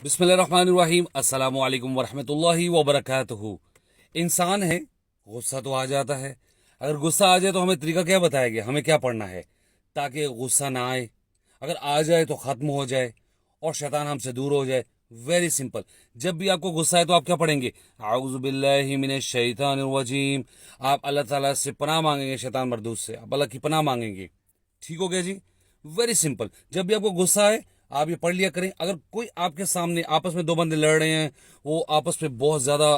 बिस्मिल्लाहिर्रहमानिर्रहीम अस्सलामु अलैकुम वरहमतुल्लाहि वबरकातुहू। इंसान है, गुस्सा तो आ जाता है। अगर गुस्सा आ जाए तो हमें तरीका क्या बताया गया, हमें क्या पढ़ना है ताकि गुस्सा ना आए, अगर आ जाए तो ख़त्म हो जाए और शैतान हमसे दूर हो जाए। Very simple. जब भी आपको गुस्सा है तो आप क्या पढ़ेंगे, आऊज़ु बिल्लाहि मिनश शैतानिर रजीम। आप अल्लाह ताला से पनाह मांगेंगे, शैतान मरदूस से आप अल्लाह की पनाह मांगेंगे। ठीक हो गया जी। Very simple. जब भी आपको गुस्सा है आप ये पढ़ लिया करें। अगर कोई आपके सामने आपस में दो बंदे लड़ रहे हैं, वो आपस में बहुत ज्यादा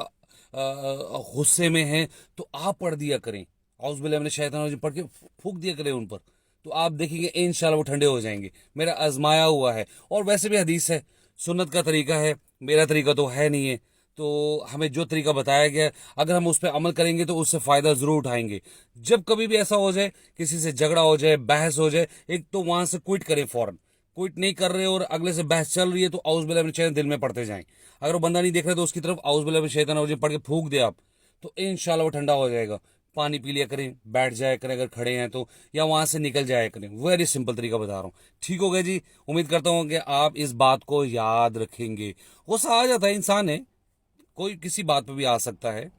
गुस्से में हैं, तो आप पढ़ दिया करें औज़ बिल्लाहि मिनश शैतानिर रजीम, पढ़ के फूंक दिया करें उन पर। तो आप देखेंगे इंशाल्लाह वो ठंडे हो जाएंगे। मेरा आजमाया हुआ है। और वैसे भी हदीस है, सुन्नत का तरीका है, मेरा तरीका तो है नहीं है। तो हमें जो तरीका बताया गया है, अगर हम उस पर अमल करेंगे तो उससे फ़ायदा ज़रूर उठाएंगे। जब कभी भी ऐसा हो जाए, किसी से झगड़ा हो जाए, बहस हो जाए, एक तो वहां से क्विट करें फौरन। क्विट नहीं कर रहे और अगले से बहस चल रही है तो औज़ बिल्लाहि मिनश शैतानिर रजीम दिल में पढ़ते जाएं। अगर वो बंदा नहीं देख रहे तो उसकी तरफ औज़ बिल्लाहि मिनश शैतानिर रजीम पढ़ के फूंक दे आप, तो इंशाल्लाह वो ठंडा हो जाएगा। पानी पी लिया करें, बैठ जाया करें अगर खड़े हैं तो, या वहां से निकल जाया करें। वेरी सिंपल तरीका बता रहा हूँ। ठीक हो गया जी। उम्मीद करता हूँ कि आप इस बात को याद रखेंगे। गुस्सा आ जाता है, इंसान है, कोई किसी बात पे भी आ सकता है,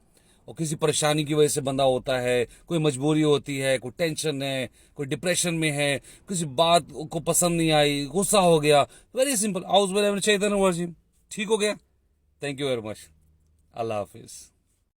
और किसी परेशानी की वजह से बंदा होता है, कोई मजबूरी होती है, कोई टेंशन है, कोई डिप्रेशन में है, किसी बात को पसंद नहीं आई, गुस्सा हो गया। वेरी सिंपल, आउज़ बिल्लाहि मिनश शैतानिर रजीम। ठीक हो गया। Thank you very much. Allah हाफिज़।